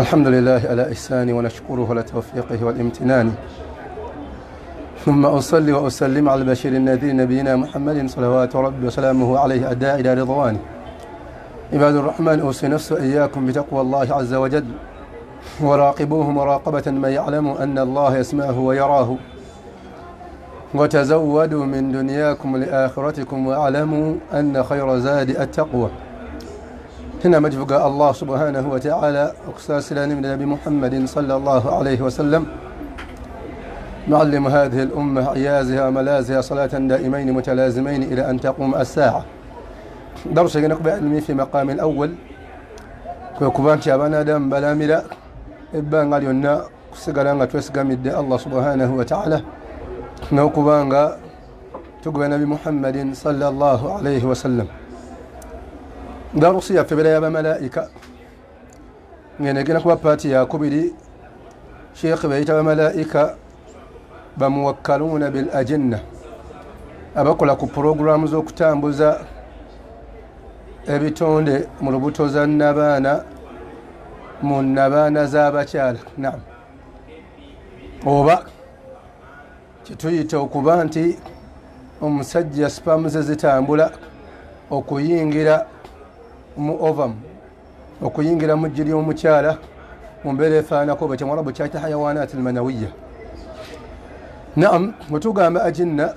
الحمد لله على إحسانه ونشكره على توفيقه والامتنان، ثم أصلي وأسلم على البشير النذير نبينا محمد صلوات ربي وسلامه عليه الداعي إلى رضوانه. عباد الرحمن، أوصي نفسي وإياكم بتقوى الله عز وجل، وراقبوه مراقبة من يعلم أن الله يسمعه ويراه، وتزودوا من دنياكم لآخرتكم واعلموا أن خير زاد التقوى. هنا مجفق الله سبحانه وتعالى أقصاص من النبي محمد صلى الله عليه وسلم، معلم هذه الأمة عيازها وملازها صلاة دائمين متلازمين إلى أن تقوم الساعة. درس نقبع علمي في مقام الأول كوكبان شابانا دام بلاملا إبان غاليونا سيغالانغا توسغامد الله سبحانه وتعالى نوكبانغا تقبع نبي محمد صلى الله عليه وسلم. درسي في بلايا بملائكة نجينا كوا باتي يا كبيري شيخ بيت بملائكة بموكلون بالأجنة أبقول لكم بروغرام زو كتامبوزا ebitonde mu lubuto za nnabaana mu nnabaana z'abakyala. Naam, oba kituyita okuba nti omusajja spam ze zitambula okuyingira mu ovum, okuyingira mu jjiri omukyala mu mbeera efaanako bwe kyamwarabu kyayita hayawaanaati almanawiya. Naam, bwe tugamba ajinna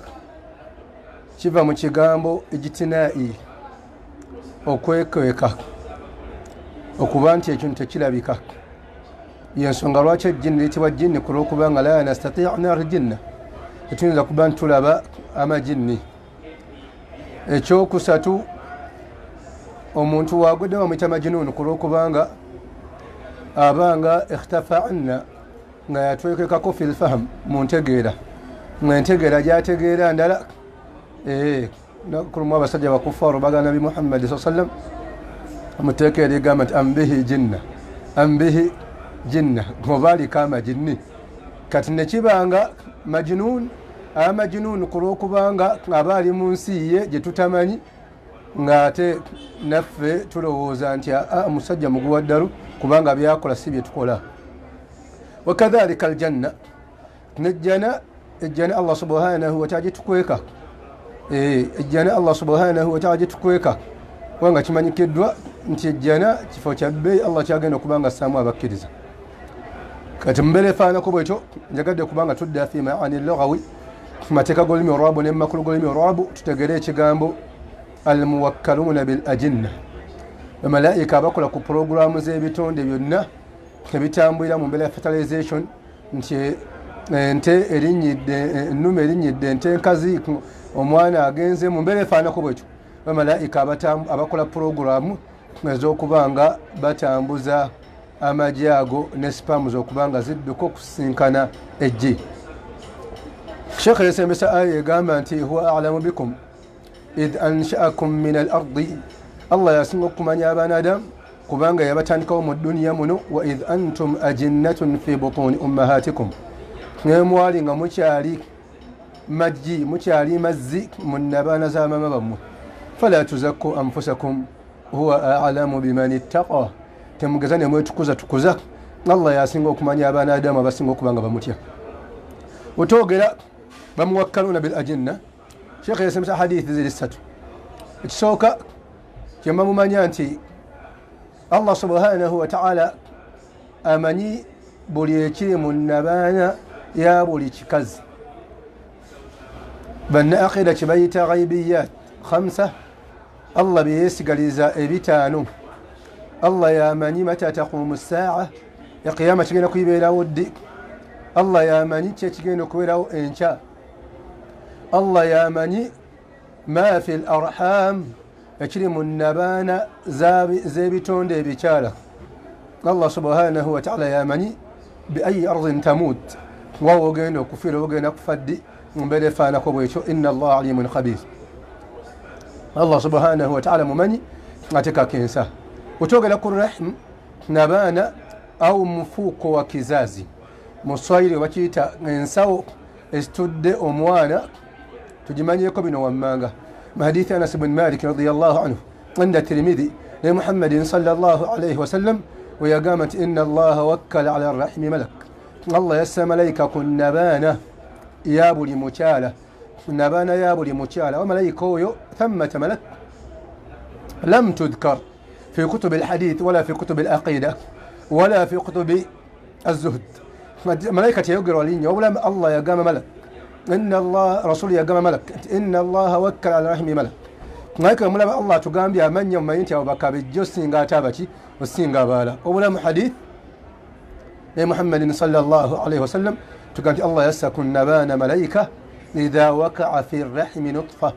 kiva mu kigambo ijtinaa'i, okwekweka, okuba nti ekintu tekirabika. Yensonga lwaki ejjini liyitibwa jjini, ku lw'okubanga la nastati'na aljinna, tetuyinza kuba ntulaba amajinni. Ekyokusatu, omuntu wagudde bamuyita majnuun ku lw'okubanga abanga ikhtafa'na nga yatwekekako fil fahm, mu ntegeera, nga entegeera gyategeera ndala. Nakulumu abasajja bakufaaru bagana nabi Muhammad sallallahu alaihi wasallam amuteekera egamba nti ambihi jinna, ambihi jinna, ngobaali kama jinni. Kati nekibanga majnuun, amajnuun ku lw'okubanga aba ali mu nsi ye gye tutamanyi, ng'ate naffe tulowooza nti omusajja muguwa ddalu kubanga byakola si bye tukola. Wakadhalika aljanna, nejjana ejjana Allah subhanahu wa ta'ala tukweka, ejjana Allah subhanahu wa ta'ala tukweka, wanga kimanyikiddwa nti ejjana kifo kya bbeeyi Allah kyagenda okubanga assaamu abakkiriza. Kati mbeera efaanako bwetyo njagadde kubanga tudda fi maani lughawi, mateeka g'olulimi olwabu ne makulu g'olulimi olwabu, tutegere ekigambo almuwakkaluuna bil ajinna, bamalayika abakola ku puroguramu z'ebitonde byonna ebitambulira mu mbeera ya fertilization, nti ente erinyidde, ennume erinyidde, ente enkazi, omwana agenze, mu mbeera efaanako bwetyo bamalayika abakola puroguramu ez'okubanga batambuza amagi ago ne sipamu z'okubanga zidduka okusinkana ejji. Sheikh yasembesa aya egamba nti huwa a'lamu bikum idh ansha'akum min al-ardi, Allah yasinga okumanya abaana Adamu kubanga yabatandikawo mu dduniya muno. Wa idh antum ajinnatun fi butuni ummahatikum, nemwali nga mukyali majji, mukyali mazzi mu nnabaana za maama bammwe. Fala tuzakku anfusakum huwa a'lamu biman ittaqa, temugeza ne mwetukuza tukuza, Allah yasinga okumanya abaana Adamu abasinga okubanga bamutya. Otogera bamuwakkaluna bil ajinna, Sheikh yasemesa hadithi ziri ssatu. Ekisooka kyemba mumanya nti Allah subhanahu wa ta'ala amanyi buli ekiri mu nnabaana ya buli kikazi. Banna akhira kibayita ghaibiyat khamsa, Allah byeyesigaliza ebitaano. Allah yamanyi mata taqumu as-sa'a, eqiyama kigenda kuyibeerawo ddi. Allah yamanyi kyekigenda okubeerawo enkya. Allah yamanyi ma fi al-arham, ekiri mu nnabaana z'ebitonde ebikyala. Allah subhanahu wa ta'ala yamanyi bi ayi ardin tamut, wawe ogenda okufiira, ogenda kufa ddi, mu mbeera efaanako bwekyo. Inna Allah alimun khabir, Allah subhanahu wa ta'ala mumanyi ate kakensa. Otogera ku rahim, nabaana au mufuuko wa kizazi, mu Swahili bakiyita ensawo ezitudde omwana, tugimanyeko bino wammanga. حديث أنس بن مالك رضي الله عنه عند الترمذي لمحمد صلى الله عليه وسلم ويقامت إن الله وكل على الرحم ملك الله يسى ملائكة كن نبانا يابو لمشالة نبانا يابو لمشالة وملائكة ثمة ملك لم تذكر في كتب الحديث ولا في كتب العقيدة ولا في كتب الزهد ملائكة يقرأ لين ولا الله يقام ملك إن الله رسول يقام ملك إن الله وكل على الرحم ملك ملائكة ملما الله تقام بها من يوم ما ينتهي وبكى بالجو سينغا تابتي والسينغا بالا ولا حديث محمد صلى الله عليه وسلم تقام الله يسكن نبان ملائكة إذا وقع في الرحم نطفة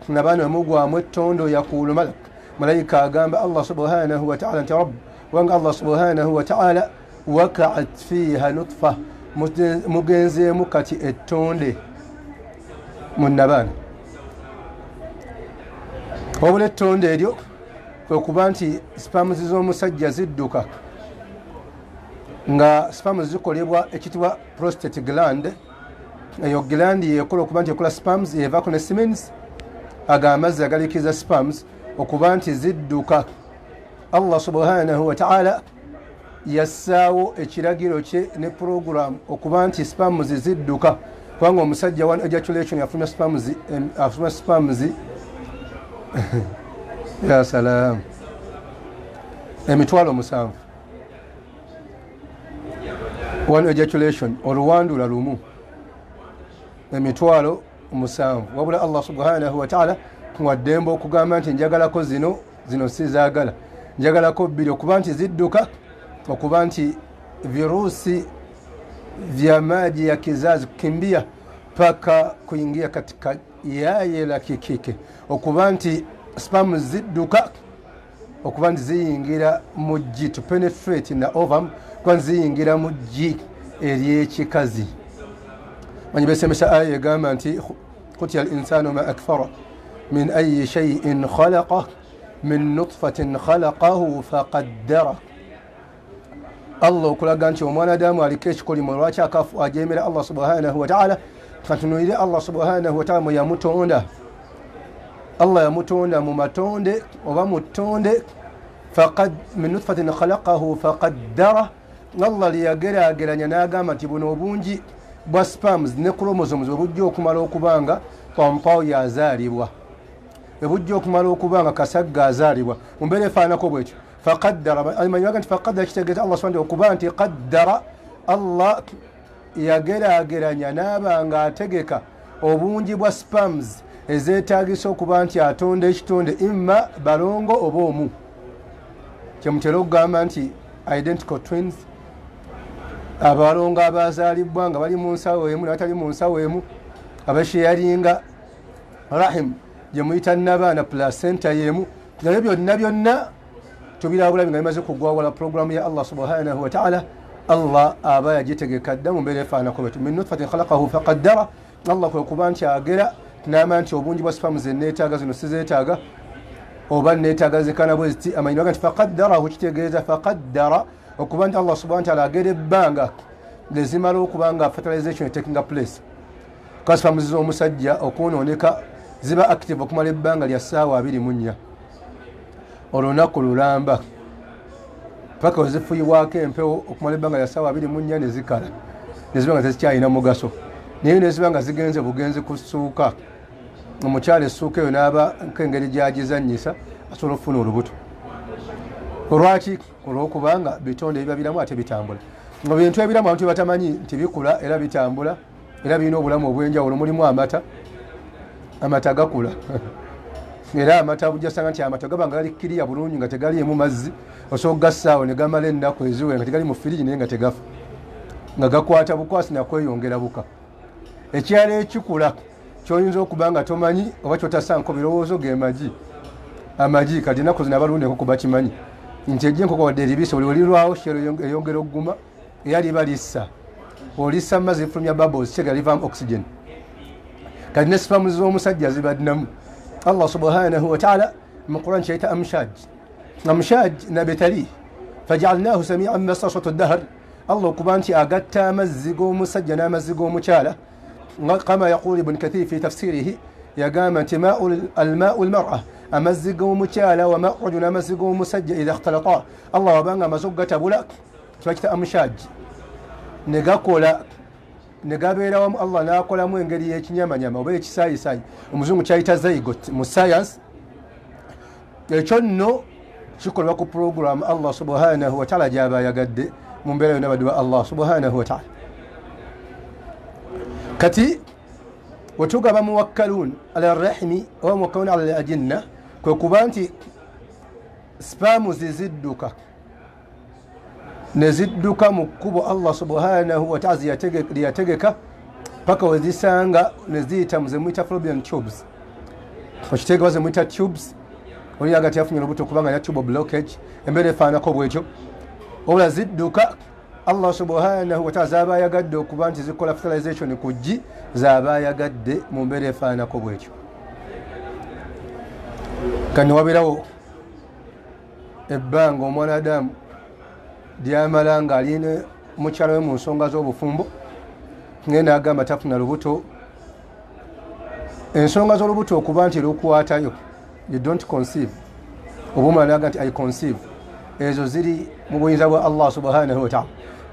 نبان مقوى متون يقول ملك ملائكة قام الله سبحانه وتعالى أنت رب وأن الله سبحانه وتعالى وقعت فيها نطفة مجنزي مكتي التون من نبان wabula ettonde eryo kwe kuba nti spams z'omusajja zidduka nga spams zikolebwa ekitibwa prostate gland eyo gland yekola okuba nti ekola spams yevaako ne semens aga amazzi agalikiza spams okuba nti zidduka Allah subhanahu wa ta'ala yassaawo ekiragiro kye ne program okuba nti spams zidduka kubanga omusajja one ejaculation yafuna spams ya salam emitwalo musanvu one ejaculation oluwandula lumu emitwalo musanvu wabula Allah subhanahu wa ta'ala wadembo okugamba nti njagalako zino sizaagala njagalako bbiri okuba nti zidduka okuba nti virusi vya maji ya kizazi kukimbia paka kuingia katika yaye la kikike okuba nti spam zidduka okuba nti ziyingira mu G to penetrate na ovum kwa ziyingira mu G ery'ekikazi manyi besemesa aya egamba nti qutila al-insanu ma akfara min ayi shay'in khalaqa min nutfatin khalaqahu faqaddara Allah okulaga nti omwanadamu aliko ekikolimo lwaki akafu ajemera Allah subhanahu wa ta'ala katunulire Allah subhanahu wa ta'ala yamutonda Allah yamutonda mu matonde oba mu ttonde faqad min nutfatin khalaqahu faqaddara Allah liyagerageranya n'agamba nti buno obungi bwa spams ne chromosomes obujja okumala okubanga pampawo yazaalibwa ebujja okumala okubanga kasagga azaalibwa mu mbeera efaanako bwekyo faqaddara amanyaga nti faqaddara kitegeeza Allah subhanahu okuba nti qaddara Allah yagerageranya n'abanga ategeka obungi bwa spams ezeetaagisa okuba nti atonda ekitonde imma balongo oba omu kyemutera okugamba nti identical twins abalongo abazaalibwa nga bali mu nsawo emu nabatali mu nsawo emu abasheyalinga rahim gyemuyita nabaana placenta yemu nabyo byonna tubirabulabi nga bimaze kugwawala programu ya Allah subhanahu wa ta'ala Allah aba yagitegeka dda mu mbeera efaanako bwetu min nutfatin khalaqahu faqaddara Allah kwe kuba nti agera n'ama nti obungi bwa spams neetaaga zino sizeetaaga oba neetaaga zikana bwe ziti amanyiraga nti faqaddarahu kitegeeza faqaddara okuba nti Allah subhanahu wa ta'ala agera ebbanga lezimala okuba nga fertilization etakinga place ka spams z'omusajja okwonooneka ziba active okumala ebbanga lya ssaawa 24 olunaku lulamba paka wezifuyiwaako empewo okumala ebbanga lya ssaawa 24 ne zikala neziba nga tezikyalina mugaso naye neziba nga zigenze bugenzi ku ssuuka omukyala essuuka eyo n'aba nk'engeri gyagizannyisa asobola okufuna olubuto olwaki olwokubanga bitonde ebiba biramu ate bitambula nga bintu ebiramu abantu batamanyi nti bikula era bitambula era birina obulamu obw'enjawulo mulimu amata gakula era amata bujasanga nti amata gaba nga gali kiriya bulungi nga tegaliimu mazzi osobola gassaawo ne gamala ennaku eziwera nga tegali mu firiji naye nga tegafa nga gakwata bukwasi nakweyongera buka ekyalo ekikula kyoyinza okuba nga tomanyi oba kyotasanko birowoozo ge amagi kati ennaku zino abalungi enkoko bakimanyi nti ejja enkoko wadde eribisa olirwawo shero eyongera okuguma era liba lissa olissa mazzi lifulumya bubbles kyega livaamu oxygen kati ne sipamu z'omusajja zibadinamu Allah subhanahu wa ta'ala mu Quran kiyita amshaj nabtali fajalnahu sami'an basata ad-dahr Allah okuba nti agatta amazzi g'omusajja n'amazzi g'omukyala kama yaqulu ibn kathir fi tafsirihi yagamba nti almau lmara amazzi g'omukyala wa mau rajul amazzi g'omusajja idha ikhtalata allah wabanga amaze okugatabula kibakita amushaji negakola negabeera wamu allah nakolamu engeri y'ekinyamanyama oba ekisaayisayi omuzungu kyayita zygot mu science ekyo nno kikolebwa ku program allah subhanahu wataala gyaba yagadde mu mbeera yonna baddu ba allah subhanahu wataala kati wetugaba muwakkalun ala rahimi oba muwakkalun ala ajinna kwe kuba nti spaamu zizidduka nezidduka mu kkubo allah subhanahu wataala lyategeka paka wezisanga neziyita muzemuyita fallopian tubes okitegewa zemuyita tubes oli agati yafunye olubuto kubanga ya tube blockage embeera efaanako bwekyo obula zidduka allah subhanahu wataala zaba yagadde okuba nti zikola fertilization ku ggi zaba yagadde mu mbeera efaanako bwekyo kani wabeerawo ebbanga omwana adamu lyamala nga aline mukyalo we mu nsonga z'obufumbo ngenda agamba tafuna lubuto ensonga z'olubuto okuba nti lukwatayo you don't conceive oba omwana aga nti I conceive ezo ziri mu buyinza bwa allah subhanahu wataala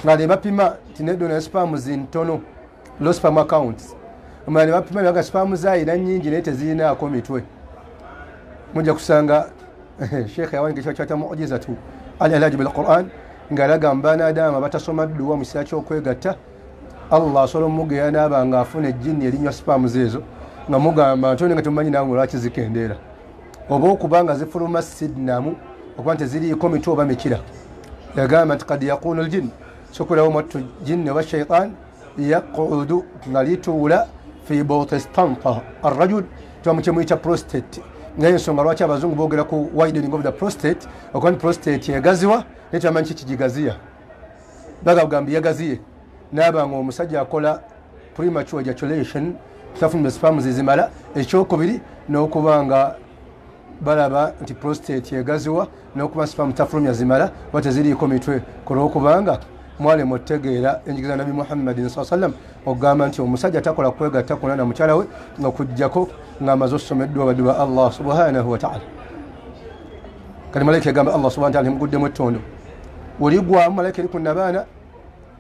nga ne bapima nti neddo ne spam zintono low spam accounts omwana ne bapima nga spam zayina nnyingi naye tezirinaako mitwe mujja kusanga sheekhe yawanika ekyo kyata mu'jizatu al-ilaaj bil-Qur'an ng'alaga mbanadaama batasoma dduwa mu kiseera ky'okwegatta allah asobola omugeya naaba nga afuna ejjini erinywa spams ezo nga mugamba ntone nga temumanyi nawe lwaki zikendeera oba okuba nga zifuluma sidnamu okuba nti ziriiko mitwe oba mikira yagamba nti kad yakunu ljin sokolawo mwattu jinni oba shaitan yaqudu nga lituula fi botestanta arrajul tibamukemuyita prostate naye ensonga lwaki abazungu boogera ku widening of the prostate okuba nti prostate yegaziwa naye tamanyi kikigigaziya bagagamba yagaziye naaba nga omusajja akola premature ejaculation tafunire spams zimala ekyokubiri n'okuba nga balaba nti prostate yegaziwa n'okuba spam tafulumya zimala oba teziriiko mitwe kulwokubanga mwale mutegeera enjigiriza nabi muhammadin saa sallam okugamba nti omusajja takola kwegatta kuna na mukyala we nga kujjako ng'amaze osomeddwa baddu ba allah subhanahu wataala kati malayika yagamba allah subhanahu wataala ntimuguddemu ettondo oligwamu malayika eri ku nabaana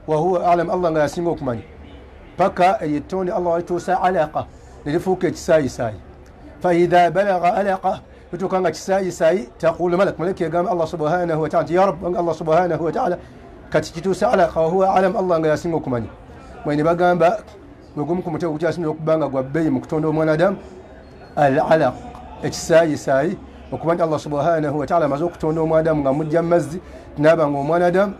wahuwa alam allah nga yasinga okumanya paka eyettonde allah walituusa alaqa nerifuuka ekisaayisayi faidha balaga alaqa bituuka nga kisaayisayi taqulu malak malayika yagamba allah subhanahu wataala nti ya rab allah subhanahu wataala kati kituusa alaqa wahuwa alam allah nga yasinga okumanya mwene bagamba wegumu ku mutego gukyasinira okubanga gwa bbeeyi mu kutonda omwana adamu al alaq ekisaayisayi okuba nti allah subhanahu wataala amaze okutonda omwana adamu nga mujja mu mazzi naaba nga omwana adamu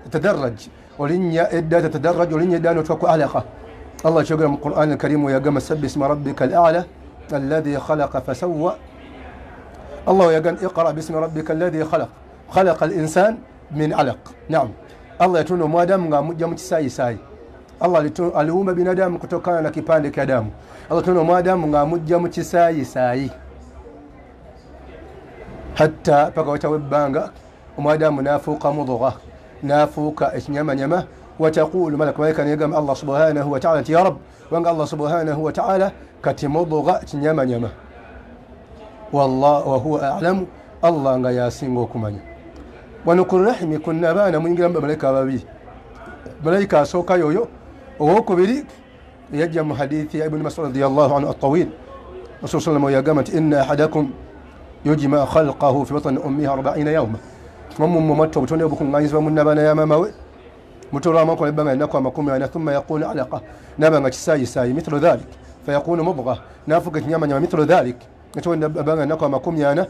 tadarraj olinnya edda tatadarraj olinnya edda notwa ku alaqa allah kyogera mu quran alkarimu yagamba sabbi isma rabbika al-a'la alladhi khalaqa fasawwa allah yagamba iqra bismi rabbika alladhi khalaqa al-insan min alaq naam allah yatunda omwadamu nga amujja mu kisaayisayi allah aliumba binadamu kutokana na kipande kya damu allah tunda omwadamu nga amujja mu kisaayisayi hatta paka watawe ebbanga omwadamu nafuuka mudugha nafuuka ekinyamanyama wataqulu malak malaika neyagamba allah subhanahu wataala nti ya rab wanga allah subhanahu wataala kati mudugha kinyamanyama wahuwa alamu allah nga yasinga okumanya wano ku rahimi kunna abaana muyingira bamalayika ababiri malayika asooka yoyo owokubiri yajja mu hadithi ya ibuni masud radiyallahu anhu atawil rasul sallam yagamba nti inna ahadakum yujma khalqahu fi batni ummihi 40 yawma mummu matto butonde obukuŋŋanyizibwa mu nnabaana ya maama we mutolwamu ebbanga ennaku 40 thumma yaqulu alaqa nabanga kisaayisayi mithlu dhalik fayakunu mudgha nafuga ekinyamanyama mithlu dhalik ebbanga ennaku 40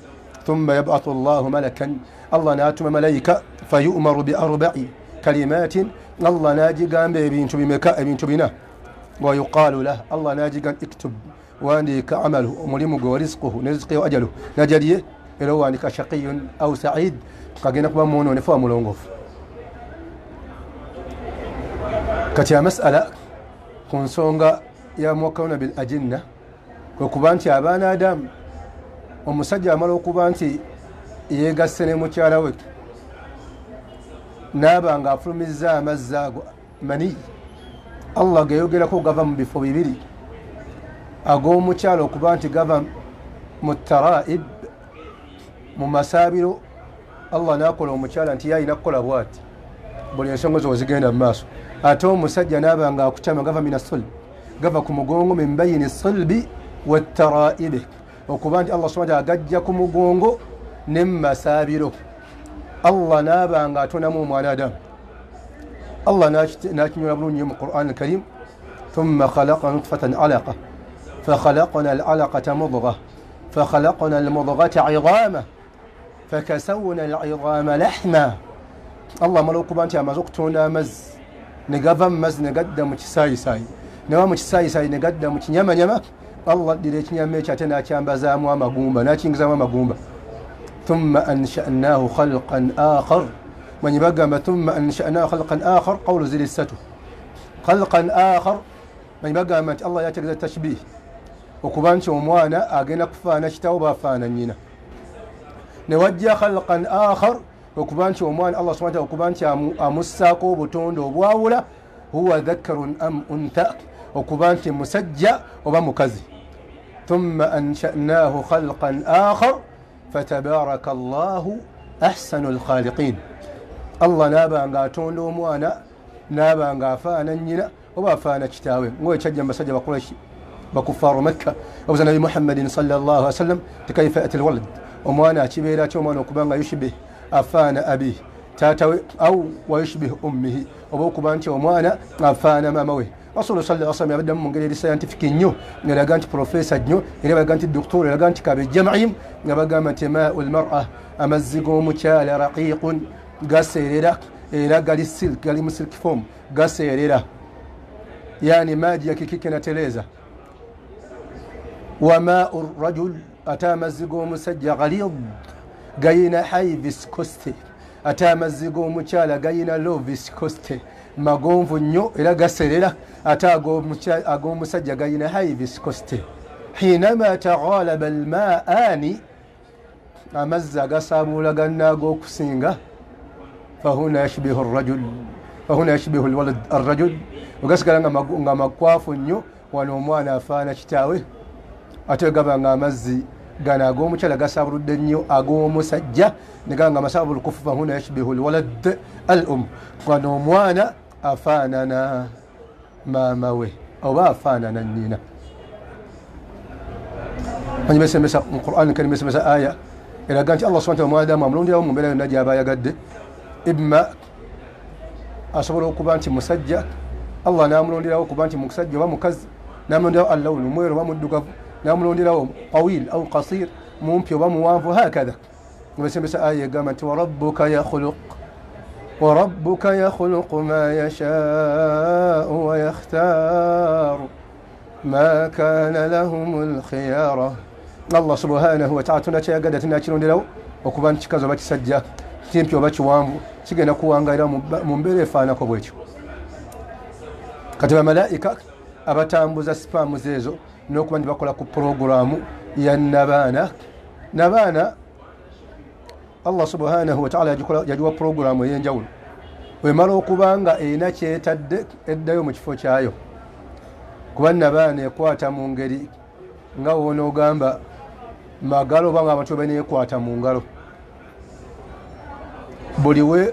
thumma yab'athu allahu malakan allah naatuma malayika fayu'maru bi arba'i kalimatin allah najigamba ebintu bimeka ebintu bina wa yuqalu lah allah najigamba iktub wandika amalu omulimu gwe wa rizquhu ne rizqi wa ajaluhu najaliye era wandika shaqiyun aw sa'id kagenda kuba mwononefu wa mulongofu kati amasala ku nsonga ya muwakkaluna bil ajinna kwe kuba nti abaana adamu omusajja amala okuba nti yeegasse ne mukyala we naaba nga afulumizza amazzi ago mani allah geyogerako gava mu bifo bibiri ag'omukyala okuba nti gava mu taraib mu masaabiro allah nakola omukyala nti yalina kukola bwati buli ensonga zo zigenda mu maaso ate omusajja naaba nga akutama gava mina sulb gava ku mugongo min bayini sulbi wataraibi okuba nti allah subhanahu wa ta'ala agajja ku mugongo ne mu masaabiro allah naaba nga atonamu omwana adamu allah nakinyula bulungi mu quran alkarim ثم خلقنا نطفة علقة فخلقنا العلقة مضغة فخلقنا المضغة عظاما فكسونا العظام لحما الله ملوك بانتي أمازوكتونا مز نقفا مز نقدم ساي ساي نوام ساي ساي نقدم نيما نيما الله ديريت نيما تنا كان بزام ومغومبا ناتشين زام ومغومبا ثم أنشأناه خلقا آخر من يبقى ثم أنشأناه خلقا آخر قول زي لسته خلقا آخر من يبقى ما الله يتقدر التشبيه وكبانش وموانا أجينا كفانا شتاوبا فانا نينا نوجه خلقا آخر وكبانش وموانا الله سبحانه وكبانش أمساكو بتوندو بواولا هو ذكر أم أنثى وكبانش مسجى وبمكزي ثم أنشأناه خلقا آخر فتبارك الله أحسن الخالقين الله نابا أنغا توندو موانا نابا أنغا فانا نينا وبافانا كتاوي ويتشجم مسجى بقريش بكفار مكة وبزن نبي محمد صلى الله عليه وسلم كيف يأتي الولد وموانا كبيرا وموانا كبانا يشبه أفانا أبيه تاتوي أو ويشبه أمه وبوكبانتي وموانا أفانا ماموي رسول صلى الله عليه وسلم يبدأ من قليل ساينتفك نيو إلى قانت بروفيسور نيو إلى قانت الدكتور إلى قانت كابي الجمعيم إلى قامت ماء المرأة أمزقو مشال رقيق قاسيريرا إلى قال السلك قال مسلك فوم قاسيريرا يعني ماجيا كيكيكنا تليزا وماء الرجل أتى مزقو مسجى غليظ قينا حي فيسكوستي أتى مزقو مشالا قينا لو فيسكوستي ما قوم فنيو إلى قسريلا أتى قوم مسجى قينا حي فيسكوستي حينما تغالب الماءان أمزق سامو لقنا قوكسينغا فهنا يشبه الرجل فهنا يشبه الولد الرجل وقسك لنا مقواف نيو ونوموانا فانا شتاوي ate gaba nga amazzi gana ag'omukyala gasaabuludde nnyo ag'omusajja ne gaba nga masaabulu kufufa huna yashbihu alwalad al gano omwana afaanana maama we oba afaanana nnyina manyi besemesa mu quran karim besemesa aya eraga nti allah subhanahu wa ta'ala amulonderawo mu mbeera yonna gy'aba ayagadde imma asobola okuba nti musajja allah n'amulonderawo okuba nti musajja oba mukazi n'amulonderawo allawnu mweru oba muddugavu ناملون طويل أو قصير ممكن وموانف هكذا بس آية قامت وربك يخلق ما يشاء ويختار ما كان لهم الخيارة الله سبحانه وتعالى تنشأ قدت ناتشلون لو وكبان تشكازو باتي سجا تيمكيو باتي وانفو تيجينا كوانغا إلى مبيري فانا كوبويتو كتب ملائكة أبتامبوزا سباموزيزو n'okuba nti bakola ku puroguramu ya nabaana allah subhanahu wataala yagiwa puroguramu ey'enjawulo wemala okuba nga erina kyetadde eddayo mu kifo kyayo kuba nabaana ekwata mu ngeri nga wonoogamba magalo oba nga abantu beneekwata mu ngalo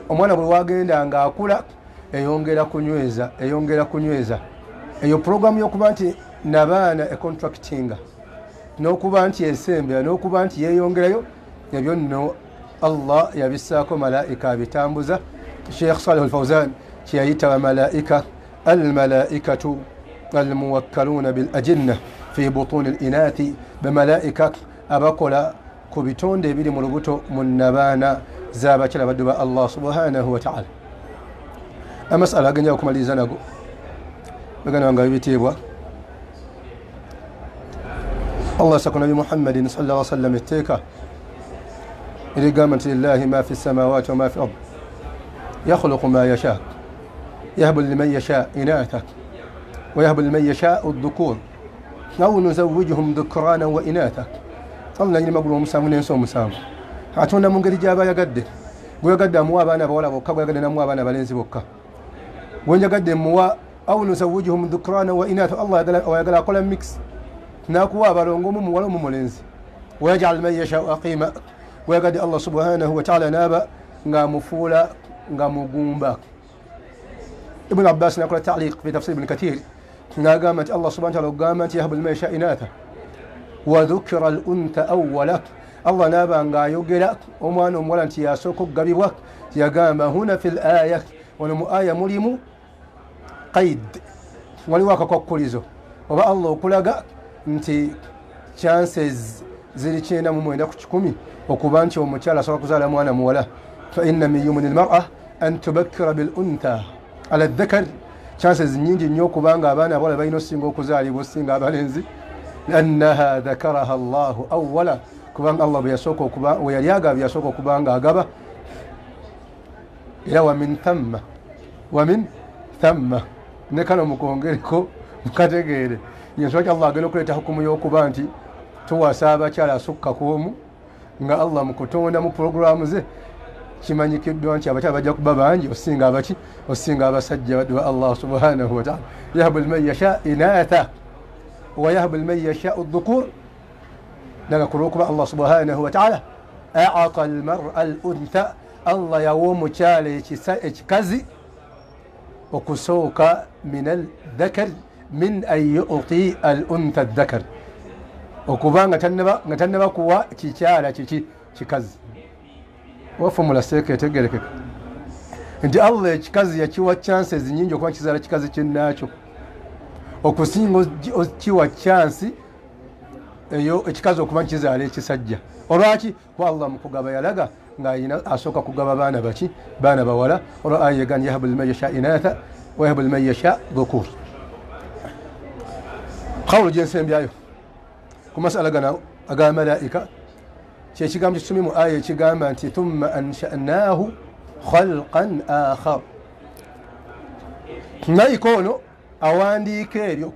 omwana bwe wagenda nga akula eyongera kunyweza eyo puroguramu y'okuba nti nabaana econtractinga n'okuba nti esembera n'okuba nti yeeyongerayo ebyo nno allah yabissaako malaika abitambuza sheikh salih al-fawzan kyeyayita bamalaika almalaikatu almuwakkaluuna bilajinna fi butuni al-inathi bamalaika abakola ku bitonde ebiri mu lubuto mu nabaana z'abakyala baddu ba allah subhanahu wa ta'ala amasala agenja okumaliriza nago bagana nga bibitiibwa الله سكن نبي محمد صلى الله عليه وسلم التيكا إذا قامت لله ما في السماوات وما في الأرض يخلق ما يشاء يهب لمن يشاء إناثا ويهب لمن يشاء الذكور أو نزوجهم ذكرانا وإناثا الله يني مقولوا مسامون ينسوا مسام عطونا من قد جابا يقدر ويقدر موابانا بولا بوكا ويقدر موابانا بلنزي بوكا وين يقدر مواب أو نزوجهم ذكرانا وإناثا الله يقول قول ميكس nakuwa abalongo mu muwala mu mulenzi wayaj'al man yasha'u aqima wayagadi Allah subhanahu wa ta'ala naba nga mufula nga mugumba. Ibn Abbas nakola ta'liq fi tafsir Ibn Kathir nagamba nti Allah subhanahu wa ta'ala ogamba nti yahabu liman yasha'u inatha wa dhukira al-untha awwala. Allah naba nga ayogera omwana omuwala nti yasooka okugabibwa yagamba huna fil aya wano mu aya mulimu qaid waliwo akakwakulizo oba Allah okulaga nti chances ziri 99 ku 100 okuba nti omukyala asobola kuzaala mwana muwala. Fa inna min yumni al-mar'a an tubakkira bil untha ala adh-dhakar. Chances nyingi nnyo okubanga abaana abawala balina osinga okuzaalibwa osinga abalenzi annaha dhakaraha Allahu awwala kubanga Allah bwe yasooka okuba we yali agaba yasooka okubanga agaba. Era wa min thamma ne kano mukongereko mukategeere yensobola Allah agenda okuleeta hukumu y'okuba nti tuwasa abakyala asukka ku omu nga Allah mu kutonda mu programu ze kimanyikiddwa nti abakyala bajja kuba bangi osinga abasajja badde wa Allah subhanahu wa ta'ala. Yahabu liman yasha inatha wa yahabu liman yasha adh-dhukur. Daga kulwokuba Allah subhanahu wa ta'ala a'ata al-mar'a al-untha. Allah yawa omukyala ekikazi okusooka min al-dhakar min an yu'ti al-untha adh-dhakar okuba nga tannaba kuwa kikyala kikazi. Wafumula seeka etegerekeka nti Allah ekikazi yakiwa chances nyingi okuba kizaala kikazi kinnaakyo okusinga kiwa chance eyo ekikazi okuba kizaala ekisajja. Olwaki ku Allah mu kugaba yalaga nga ayina asooka kugaba baana baki baana bawala. Olwo aya egamba yahabu liman yasha inatha wa yahabu liman yasha dhukur. Qawlu gyensembyayo ku masala gano aga malaika kyekigambo kisumi mu aya ekigamba nti thumma ansha'nahu khalqan akhar. Naiko ono awandiika ebyo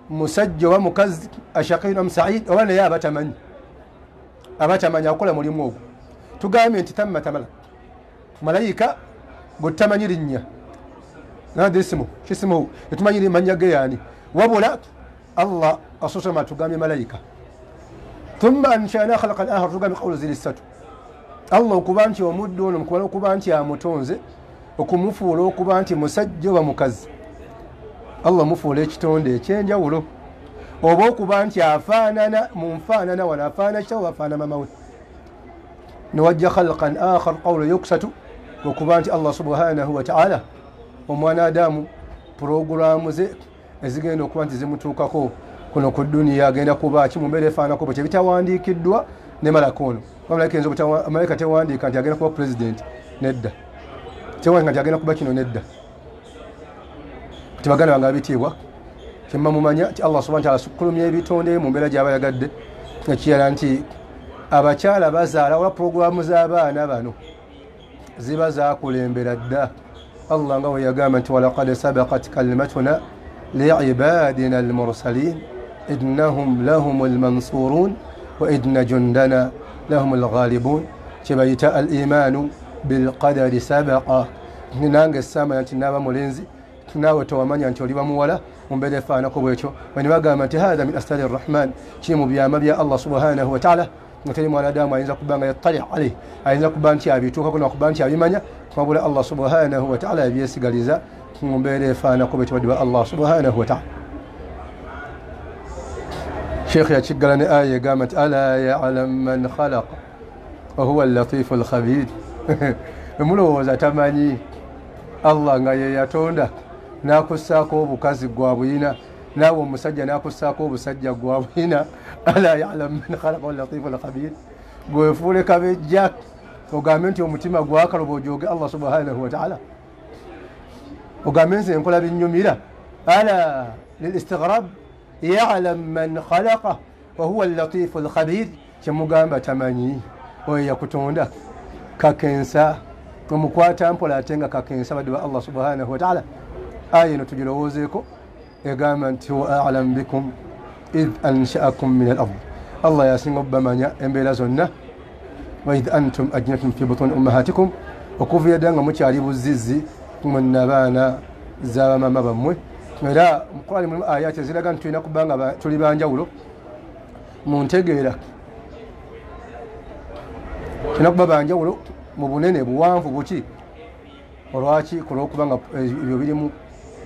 musajja wa mukazi ashaqiyun am sa'id oba naye abatamanyi akola mulimu ogwo. Tugambye nti tamma tamala malayika gwetamanyi linnya nade isimu kisimu etumanyi limanya ge yani wabula Allah asusama tugambye malayika. Thumma ansha'na khalqan akhar tugambye qawlu zilisatu. Allah okuba nti omuddu ono mukuba okuba nti amutonze okumufuula okuba nti musajja oba mukazi. Allah mufuula ekitonde ekyenjawulo oba okuba nti afaanana mu nfaanana wano afaana kitaawe afaana mama we. Niwajja khalqan akhar qawlu yuksatu okuba nti Allah subhanahu wa ta'ala omwana Adamu programu ze ezigenda okuba nti zimutuukako kuno ku duniya agenda kuba kimubeera efaanako bwe bitawandiikiddwa ne malaka ono. Amaleka tewandiika nti agenda kuba president nedda, tewandiika nti agenda kuba kino nedda. Tibaganda banga bitiibwa kyemma mumanya nti Allah subhanahu wa ta'ala sukulumya ebitonde mu mbeera gy'aba yagadde ekirala nti abakyala bazaala wala programu z'abaana bano ziba zakulembera dda. Allah nga we yagamba nti walaqad sabaqat kalimatuna li'ibadina al-mursalin innahum lahumul mansurun wa inna jundana lahumul ghalibun. Kyebayita al-imanu bilqadari sabaqa. Nange samanya nti naaba mulenzi naawe towamanya nti oliba muwala mu mbeera efaanako bwekyo. Bwe bagamba nti hadha min astari rrahman kiri mu byama bya Allah subhanahu wa ta'ala nga teri mwanadamu ayinza kuba nga yattali alayh ayinza kuba nti abituukako nakuba nti abimanya wabula Allah subhanahu wa ta'ala yabyesigaliza mu mbeera efaanako bwekyo badde ba Allah subhanahu wa ta'ala. Sheikh yakiggala ne aya egamba nti ala ya'lam man khalaqa wa huwa al-latifu al-khabir. Mulowooza tamanyi Allah nga ye yatonda nakussaako obukazi gwa buyina naawe omusajja nakussaako obusajja gwa buyina. Ala ya'lam man khalaqa al-latifu al-khabir. Gwefuule kabejja ogambe nti omutima gwakaloba ojooge Allah subhanahu wa ta'ala ogambe nti enkola binnyumira. Ala lil-istighrab ya'lam man khalaqa wa huwa al-latifu al-khabir. Kyemugamba tamanyi oyo yakutonda kakensa omukwata mpola ate nga kakensa badde ba Allah subhanahu wa ta'ala. Aya eno tugirowoozeeko egamba nti huwa a'lam bikum idh ansha'akum min al-ard. Allah yasinga obbamanya embeera zonna. Wa idh antum ajnatum fi butun ummahatikum okuva edda nga mukyali buzizzi mwenna baana z'abamama bammwe era mu Qur'ani mulimu ayati eziraga nti tulina kubanga tuli banjawulo mu ntegeera, tulina kuba banjawulo mu bunene buwanvu buki. Olwaki? Kulwokubanga ebyo biri mu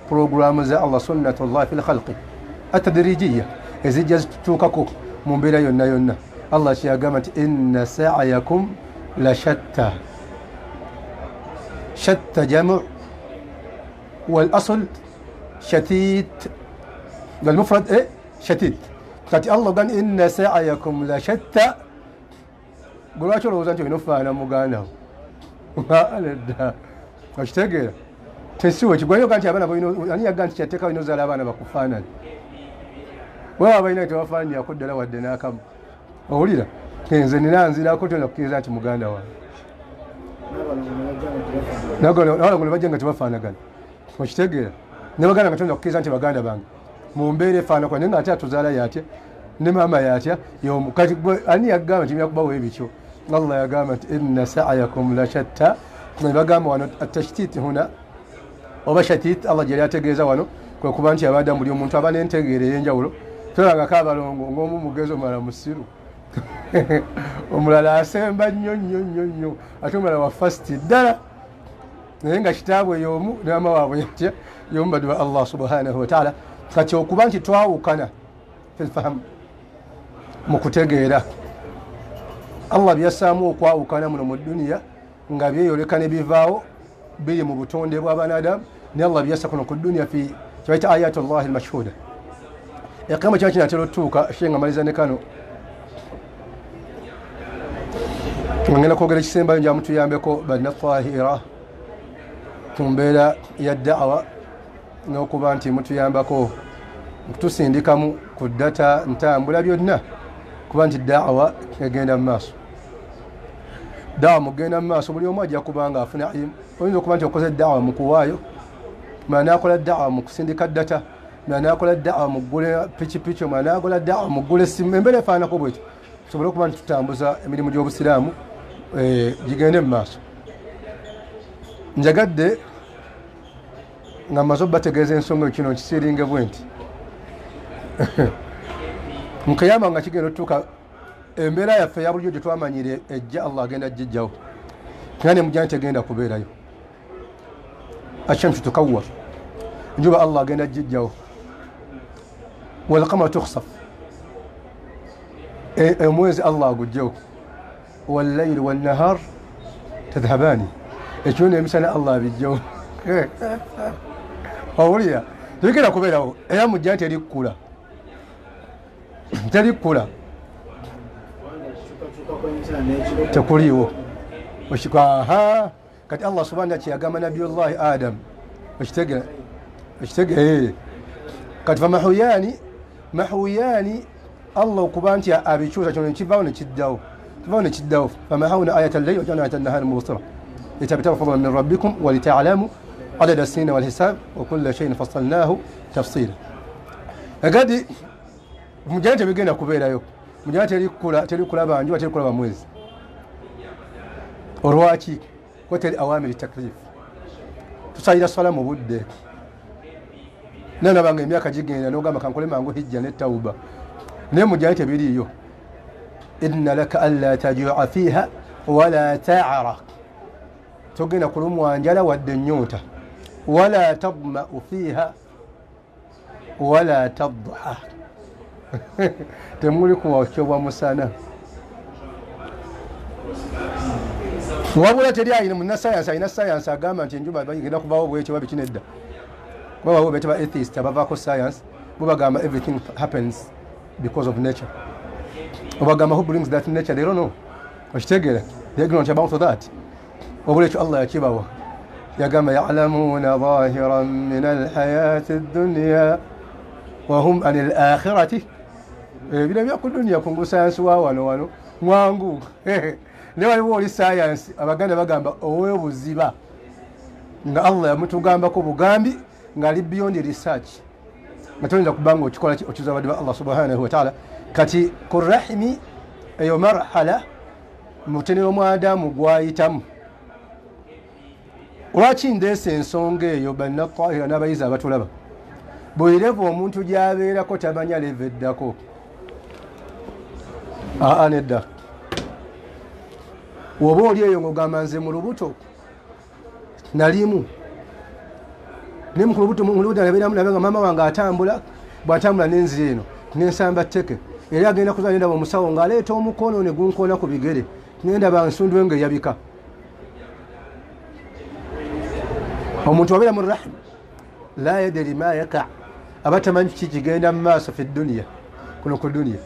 puroguramu za Allah sunnatullah fil khalqi atadrijiya ezijja zitutuukako mu mbeera yonna yonna. Allah kyeyagamba nti inna sa'yakum la shatta. Shatta jamu wal asl shatit wal mufrad shatit. Kati Allah gani inna sa'yakum la shatta, lwaki olowooza nti olinofaana muganda wo okitegeera tesiwe kigwayoga nti abaana ani yagga nti kyateeka olina ozaala abaana bakufaanana waba balina tebafaananirako ddala wadde n'akamu. Owulira nze nina nzirako tona kukkiriza nti muganda wange nabalongo ne bajja nga tebafaanagana okitegeera ne baganda nga tona kukkiriza nti baganda bange mu mbeera efaanakwa naye nga ate atuzaala yatya ne maama yatya kati ani yagamba nti byakubawo ebikyo. Allah yagamba nti inna sa'yakum la shatta. Bagamba wano atashtit huna oba shatit Allah gyali ategeeza wano kwe kuba nti abadda buli omuntu aba n'entegeera ey'enjawulo. Tolabangako abalongo ng'omu mugezi omulala musiru omulala asemba nnyo nnyo nnyo nnyo ate omulala wa fasiti ddala naye nga kitaabwe y'omu ne maama waabwe yatya y'omu baddu ba Allah subhanahu wa ta'ala. Kati okuba nti twawukana filfahamu mu kutegeera, Allah byassaamu okwawukana muno mu duniya nga byeyoleka ne bivaawo biri mu butonde bw'abanadamu ne Allah byassa kuno ku duniya fi kibaita ayatullahi almashhuda. Ekiyama kiba kinatera otutuuka shenga maliza ne kano ngenda kwogera ekisembayo nja mutuyambeko banna tahira ku mbeera ya da'wa n'okuba nti mutuyambako tusindikamu ku data ntambula byonna kuba nti da'wa egenda mu maaso. Da'wa mugenda mu maaso buli omu ajja kubanga afuna ilmu. Oyinza okuba nti okoze da'wa mu kuwaayo, mwana akola da'wa mu kusindika data, mwana akola da'wa mu ggula pikipiki, mwana akola da'wa mu ggula essimu. Embeera efaanako bwetyo tusobole okuba nti tutambuza emirimu gy'obusiraamu gigende mu maaso. Njagadde nga mmaze obbategeeza ensonga kino nkisiringe bwe nti nkiyama nga kigenda otutuuka embeera yaffe ya bulijjo gye twamanyire ejja Allah agenda agijjawo nga ne mujja tegenda kubeerayo. Ashamsu tukawwar, njuba Allah agenda agijjawo. Wal qamaru tukhsaf, omwezi Allah agujjawo. Wal layli wan nahar tadhhabani, ekyo n'emisana Allah abijjawo. Owulira tegenda kubeerawo era mujja terikula terikula tekuliiwo okikwaha. Kati Allah subhanahu wa ta'ala yagamba nabiyullahi Adam okitegera kati famahuyani Allah okuba nti abikyusa kino nekivaawo nekiddawo famahawna ayata al-layli waja'alna ayata an-nahari mubsira litabtaghu fadlan min rabbikum wa lita'lamu adada as-sinina wal hisab wa kulla shay'in fassalnahu tafsila. Agadi mujja tebigenda kubeerayo, mujja terikulaba njuba terikulaba mwezi. Olwaki? Kweteri awamiri taklif. Tusalira swala mu budde nanabanga emyaka gigenda n'ogamba kankole mangu hijja ne tawuba naye mujja tebiriyo. Inna laka alla tajua fiha wala ta'ara, togenda kulumwa njala wadde nnyota. Wala tadma'u fiha wala tadha, temuli kuwachobwa musana. Wabula teri ayina munnasayansi ayina sayansi agamba nti enjuba bagenda kubawo bwekyo babikinedda. Babawo betaba atheist abavaako science bagamba everything happens because of nature. Bagamba who brings that nature, they don't know. Okitegera, they ignorant about that. Wabula ekyo Allah yakibawa yagamba ya'lamuna zahiran min alhayati ad-dunya wa hum anil akhirati, bino bya dunia kungu sayansi wa wano mwangu. Ne waliwo oli sayansi abaganda bagamba owebuziba nga Allah yamutugambako bugambi nga ali beyond research nga toyinza kubanga okikola okizabadde ba Allah subhanahu wa ta'ala. Kati ku rahimi eyo marhala mutene w'omwadamu gwayitamu. Lwaki ndeese ensonga eyo banna tahira n'abayizi abatulaba? bweirevu omuntu gyabeerako tamanya leva eddako nedda oba oli eyo ng'ogamba nze mu lubuto nalimu ne mu lubuto nabeeramu nabe nga maama wange atambula bw'atambula n'enzira eno n'ensamba tteke era agenda kuza nendaba omusawo ng'aleeta omukono ne gunkoona ku bigere nendaba nsundwe ng'eyabika omuntu wabeera mu rahim la yadri ma yaka aba tamanyi kiki kigenda mu maaso fi dduniya kuno ku duniya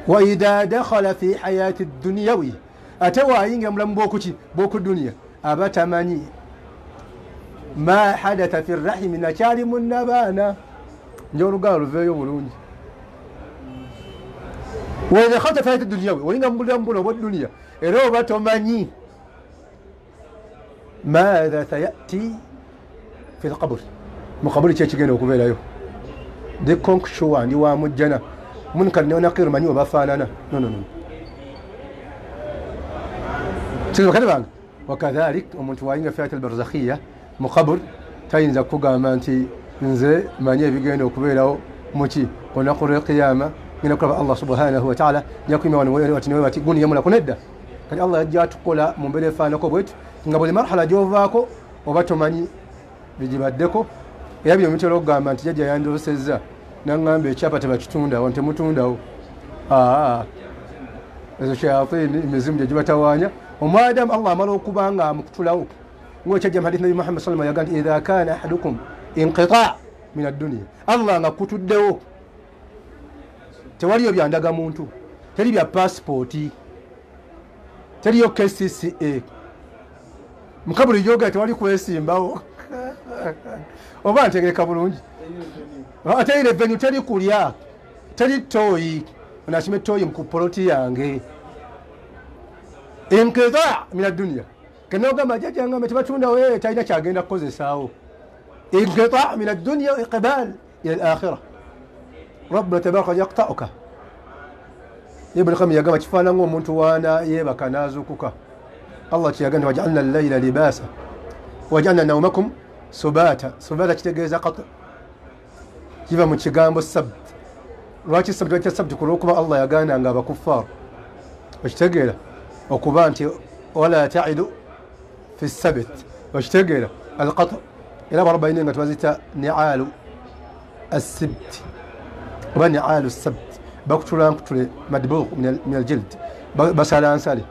wa idha dakhala fi hayati ddunyawi ate waayingira mulamu bw'oku duniya aba tamanyi ma hadatha fi rahimi nakyali munnabaana nja olugalo luveeyo bulungi wa idha dakhalta fi hayati ddunyawi oyinga mu bulamu buno obw'edduniya era oba tomanyi maatha sayati fi lqaburi mu kaburi kyekigenda okubeerayo the conkshuwa ndi wa mujjana munkar ne nakiru manyi obafaanana no kati bange wakadhalik omuntu wayinga fi hayati albarzakhiya mu kaburi tayinza kugamba nti nze manyi ebigenda okubeerawo muki olunaku lw'eqiyama ngenda kulaba allah subhanahu wataala njakuima wati guniyamulako nedda kati allah yajja atukola mu mbeera efaanako bwetu nga buli marhala gyovaako oba tomanyi bigibaddeko era bino mitera okugamba nti jajja yandoosezza naŋŋamba ekyapa tebakitundawo ntemutundawo ezo shayatini emizimu gye gibatawaanya omwadamu allah amala okuba nga amukutulawo ngaekyajja muhadith nabi muhammad salama yaga nti idha kana ahadukum inqita min adduniya allah nga kutuddewo tewaliyo byandaga muntu teri bya pasipooti teriyo kcca mukabuli joga tewali kwesimbawo oba ntegeka bulungi ate revenue teri kulya teri toyi onakime toyi mukupoloti yange inqita min adduniya kenogamba jajjangamba tebatundawo talina kyagenda kukozesaawo inqita min adduniya iqbal ila alakhira rabbuna tabaraka yaqta'uka ibn qayyim yagamba kifaana ng'omuntu waana yeebaka n'azuukuka allah kyeyaga nti wajalna allayla libaasa wajalna naumakum subata kitegeeza qat kiva mu kigambo sabt lwaki sabt kulwokuba allah yagandanga abakuffaaru okitegeera okuba nti wala taidu fi sabt okitegeera alqat era barabaine nga tubazita nialu asibt oba nialu sabt bakutulankutule madbuq min aljild basalansale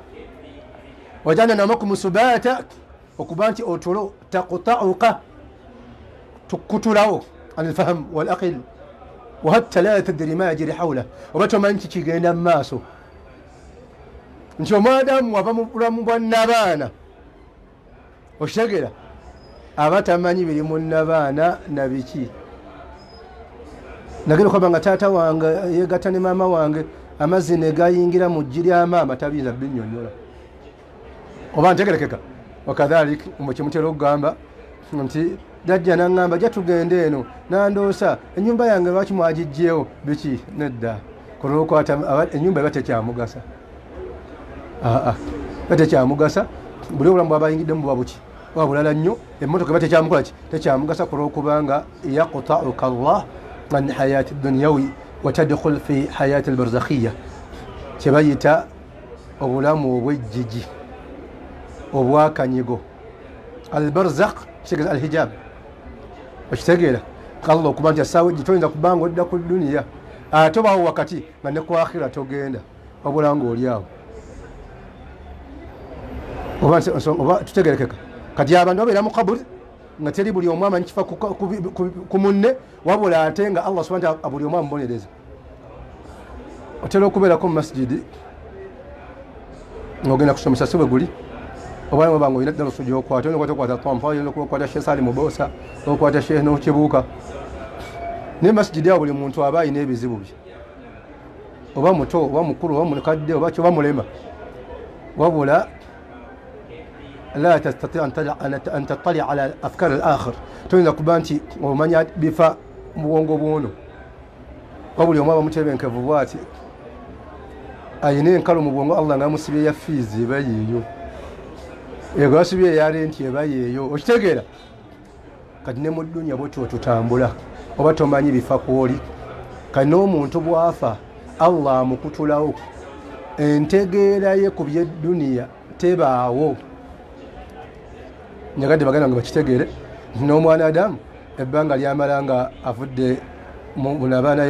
wajalna naumakum subata okuba nti otulo taqta'uka tukutulawo an alfahm walaqil wahatta la tadri ma yajri hawla oba tomanyi kigenda mu maaso nti omwadamu wava mu bulamu bwa nnabaana okitegeera aba tamanyi biri mu nnabaana na biki nagenda okwaba nga taata wange yegatta ne maama wange amazzi ne gayingira mu ggi lya maama tabiyinza binnyonnyola oba ntegerekeka wakadhalik kyemutera okugamba nti jajja naŋŋamba jja tugende eno nandoosa ennyumba yange lwaki mwagijjeewo biki nedda kulwokwata ennyumba eba tekyamugasa eba tekyamugasa buli obulamu bwaba ayingiddemu buba buki oba bulala nnyo emmotoka eba tekyamukola ki tekyamugasa kulwokubanga yaqta'uka allah an hayati dunyawi watadkhul fi hayati albarzakhiya kyebayita obulamu obwejjigi obwakanyigo albarzak kitegeeza alhijab okitegeera allah okuba nti asaawa gitoyinza kubanga odda ku duniya ate obaawo wakati nga ne ku akhira togenda wabula nga oli awo oba tutegerekeka kati abantu babeera mu kabuli nga teri buli omu amanyi kifa ku munne wabula ate nga allah subhanahu wa ta'ala buli omu amubonereza otera okubeerako mu masijidi ng'ogenda kusomesa si bwe guli oba obanga olina ddala osuja okwata oyina okwata tampa oyina okwata sheikh Salim Mubosa okwata sheikh Nokibuuka ne masijidi awo buli muntu aba ayina ebizibu bye oba muto oba mukulu oba mukadde oba kyoba mulema wabula la tastati an tattali ala afkar al-akhir toyinza kuba nti omanya bifa mu bwongo bwono wabuli omu aba mutebenkevu bwati ayina enkalo mu bwongo allah ng'amusibye ya fiizi eba yeeyo ego asibye yale nti eba yeeyo okitegeera kati ne mu ddunya bwetyo tutambula oba tomanyi bifa kwoli kati n'omuntu bwafa Allah amukutulawo entegeera ye ku by'edduniya tebaawo nyagadde baganda nga bakitegeere n'omwana Adamu ebbanga lyamala nga avudde mu nabaana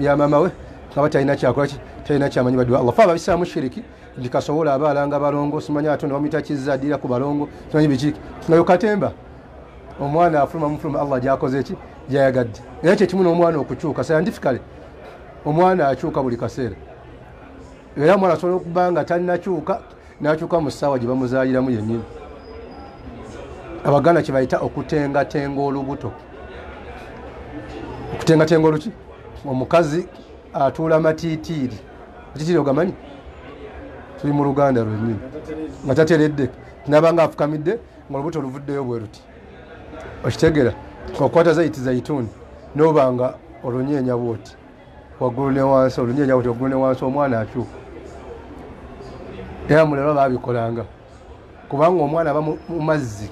ya maama we nga talina kyakola talina kyamanyi badde Allah fa ababisaamu shiriki nti kasobola abaalanga balongo simanya atonda bamuyita kizza addira ku balongo simanyi biki nga yo katemba omwana afuluma Allah gyakoze eki gyayagadde era kyekimu n'omwana okukyuka scientifically omwana akyuka buli kaseera era omwana asobola okuba nga talinakyuka n'akyuka mu ssaawa gye bamuzaaliramu yennyini abaganda kye bayita okutengatenga olubuto okutengatenga oluki omukazi atuula matitiiri matitiiri ogamanyi tuli mu Luganda lwennyini nga tateredde nabanga afukamidde ng'olubuto oluvuddeyo bwe ruti okitegeera okwata zaituni n'obanga olunyeenya bwoti waggulu ne wansi olunyeenya bwoti waggulu ne wansi omwana akyuka era mulero baabikolanga kubanga omwana aba mu mazzi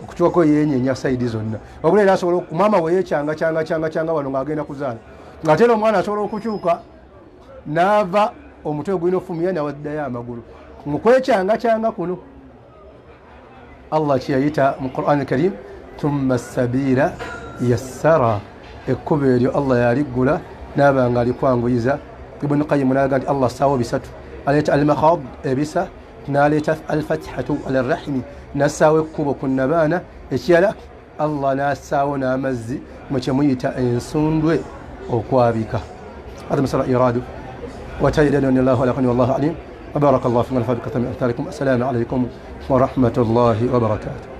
okukyukako yenyeenya sayidi zonna wabula era asobola maama bwe yekyanga wano ng'agenda kuzaala ng'ate era omwana asobola okukyuka n'ava omutwe ogulina ofumya nawaddayo amagulu mu kwekyanga kuno Allah kyeyayita mu Qur'an al-Karim thumma sabira yassara ekkubo eryo Allah yaliggula n'abanga alikwanguyiza Ibn Qayyim n'aga nti Allah ssaawo bisatu aleeta al-makhad ebisa n'aleeta al-fathatu al-rahimi n'assaawo ekkubo ku nabaana ekirala Allah n'assaawo n'amazzi mu kye muyita ensundwe okwabika هذا مسألة إرادة وتيدنني الله ولكني والله عليم وبارك الله فيكم ونفع بكثرة من أمثالكم السلام عليكم ورحمة الله وبركاته